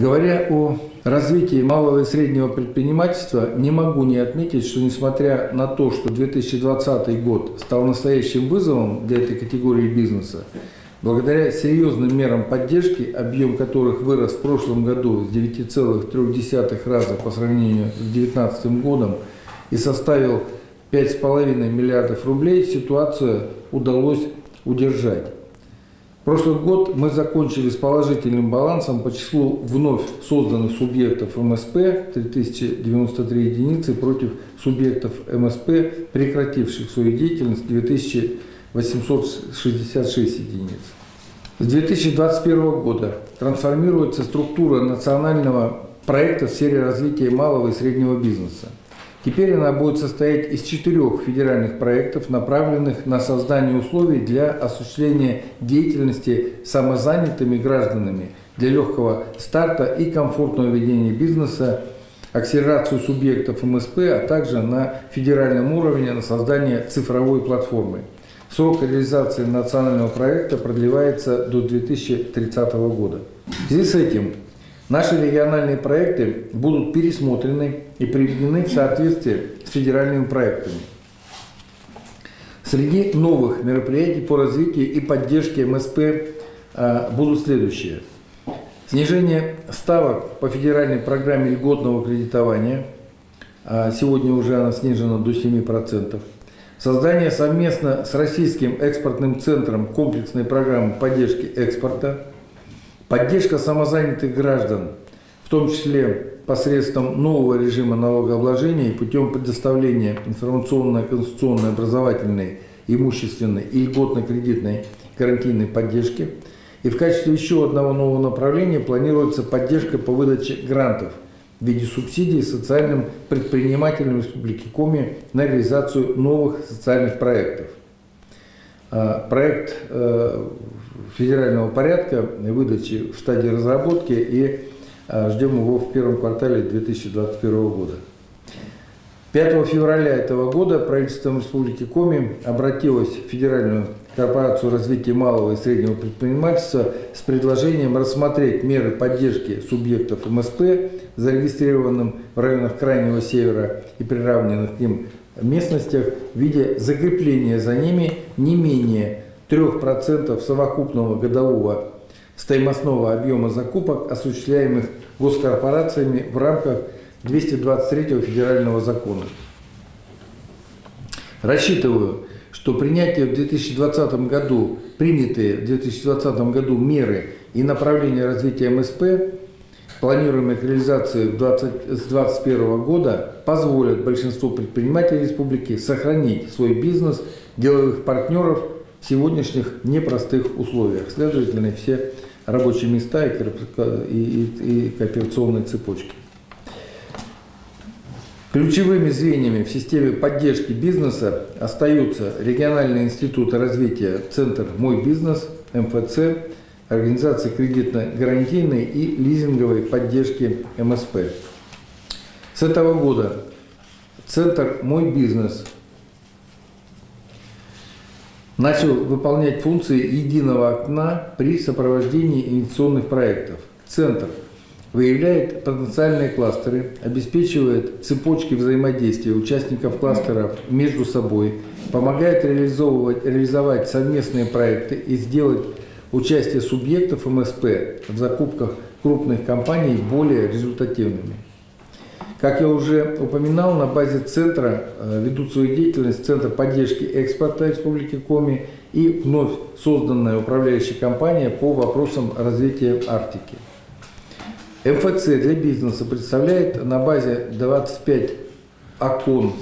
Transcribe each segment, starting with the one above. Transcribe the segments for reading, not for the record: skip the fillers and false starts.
Говоря о развитии малого и среднего предпринимательства, не могу не отметить, что несмотря на то, что 2020 год стал настоящим вызовом для этой категории бизнеса, благодаря серьезным мерам поддержки, объем которых вырос в прошлом году с 9,3 раза по сравнению с 2019 годом и составил 5,5 миллиардов рублей, ситуацию удалось удержать. Прошлый год мы закончили с положительным балансом по числу вновь созданных субъектов МСП 3093 единицы против субъектов МСП, прекративших свою деятельность 2866 единиц. С 2021 года трансформируется структура национального проекта в сфере развития малого и среднего бизнеса. Теперь она будет состоять из 4 федеральных проектов, направленных на создание условий для осуществления деятельности самозанятыми гражданами для легкого старта и комфортного ведения бизнеса, акселерацию субъектов МСП, а также на федеральном уровне на создание цифровой платформы. Срок реализации национального проекта продлевается до 2030 года. В связи с этим наши региональные проекты будут пересмотрены и приведены в соответствие с федеральными проектами. Среди новых мероприятий по развитию и поддержке МСП будут следующие. Снижение ставок по федеральной программе льготного кредитования. Сегодня уже она снижена до 7%. Создание совместно с Российским экспортным центром комплексной программы поддержки экспорта. Поддержка самозанятых граждан, в том числе посредством нового режима налогообложения и путем предоставления информационной, конституционной, образовательной, имущественной и льготно-кредитной гарантийной поддержки. И в качестве еще одного нового направления планируется поддержка по выдаче грантов в виде субсидий социальным предпринимателям Республики Коми на реализацию новых социальных проектов. Проект федерального порядка выдачи в стадии разработки и ждем его в первом квартале 2021 года. 5 февраля этого года правительством Республики Коми обратилось в Федеральную корпорацию развития малого и среднего предпринимательства с предложением рассмотреть меры поддержки субъектов МСП, зарегистрированным в районах Крайнего Севера и приравненных к ним местностях, в виде закрепления за ними не менее 3% совокупного годового стоимостного объема закупок, осуществляемых госкорпорациями в рамках 223 федерального закона. Рассчитываю, что принятие в 2020 году, принятые в 2020 году меры и направления развития МСП, планируемые к реализации с 2021 года, позволят большинству предпринимателей республики сохранить свой бизнес, деловых партнеров в сегодняшних непростых условиях. Следовательно, все рабочие места и кооперационные цепочки. Ключевыми звеньями в системе поддержки бизнеса остаются региональные институты развития Центр «Мой бизнес», МФЦ, организации кредитно-гарантийной и лизинговой поддержки МСП. С этого года Центр «Мой бизнес» начал выполнять функции единого окна при сопровождении инвестиционных проектов. Центр выявляет потенциальные кластеры, обеспечивает цепочки взаимодействия участников кластеров между собой, помогает реализовать совместные проекты и сделать участие субъектов МСП в закупках крупных компаний более результативными. Как я уже упоминал, на базе центра ведут свою деятельность Центр поддержки экспорта Республики Коми и вновь созданная управляющая компания по вопросам развития Арктики. МФЦ для бизнеса представляет на базе 25 окон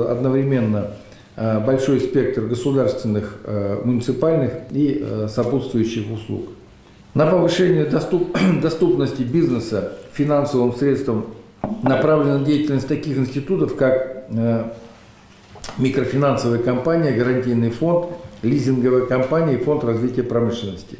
одновременно большой спектр государственных, муниципальных и сопутствующих услуг. На повышение доступности бизнеса финансовым средствам направлена деятельность таких институтов, как микрофинансовая компания, гарантийный фонд, лизинговая компания и фонд развития промышленности.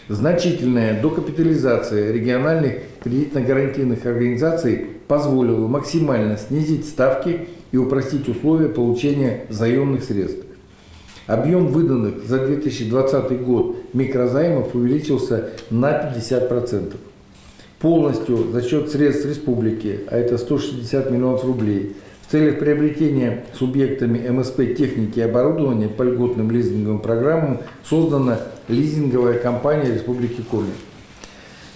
Значительная докапитализация региональных кредитно-гарантийных организаций позволила максимально снизить ставки и упростить условия получения заемных средств. Объем выданных за 2020 год микрозаймов увеличился на 50%. полностью за счет средств республики, а это 160 миллионов рублей, в целях приобретения субъектами МСП техники и оборудования по льготным лизинговым программам создана лизинговая компания Республики Коми.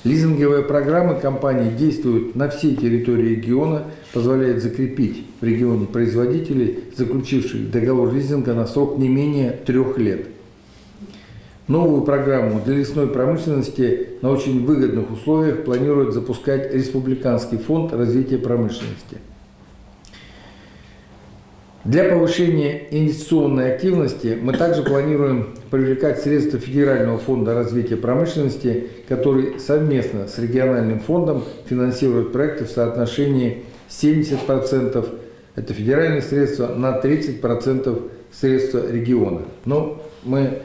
Лизинговые программы компании действуют на всей территории региона, позволяют закрепить в регионе производителей, заключивших договор лизинга на срок не менее 3 лет. Новую программу для лесной промышленности на очень выгодных условиях планирует запускать Республиканский фонд развития промышленности. Для повышения инвестиционной активности мы также планируем привлекать средства Федерального фонда развития промышленности, который совместно с региональным фондом финансирует проекты в соотношении 70% это федеральные средства, на 30% средства региона. Но мы,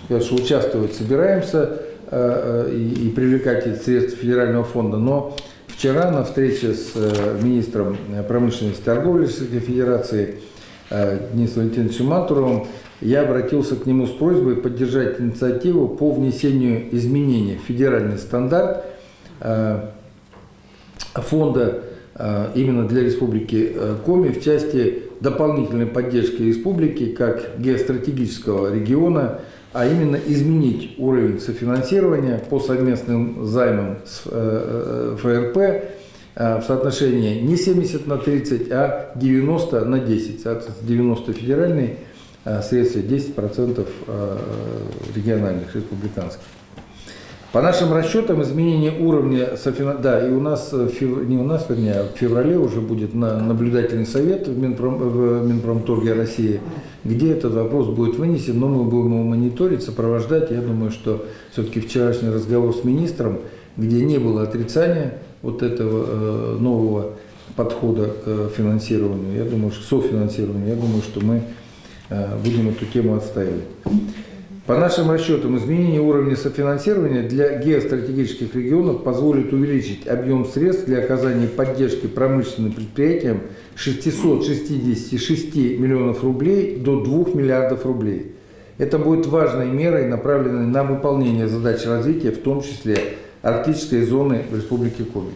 конечно, участвовать собираемся и привлекать эти средства Федерального фонда, но вчера на встрече с министром промышленности и торговли Российской Федерации Денисом Валентиновичем Мантуровым я обратился к нему с просьбой поддержать инициативу по внесению изменений в федеральный стандарт фонда именно для Республики Коми в части дополнительной поддержки республики как геостратегического региона, а именно изменить уровень софинансирования по совместным займам с ФРП в соотношении не 70/30, а 90/10. Соответственно, 90 федеральные средства, 10% региональных, республиканских. По нашим расчетам, изменение уровня софинансирования, да, и у нас, не у нас, вернее, а в феврале уже будет наблюдательный совет в Минпромторге России, где этот вопрос будет вынесен, но мы будем его мониторить, сопровождать. Я думаю, что все-таки вчерашний разговор с министром, где не было отрицания вот этого нового подхода к финансированию, я думаю, что софинансированию, я думаю, что мы будем эту тему отстаивать. По нашим расчетам, изменение уровня софинансирования для геостратегических регионов позволит увеличить объем средств для оказания поддержки промышленным предприятиям с 666 миллионов рублей до 2 миллиардов рублей. Это будет важной мерой, направленной на выполнение задач развития, в том числе арктической зоны в Республике Коми.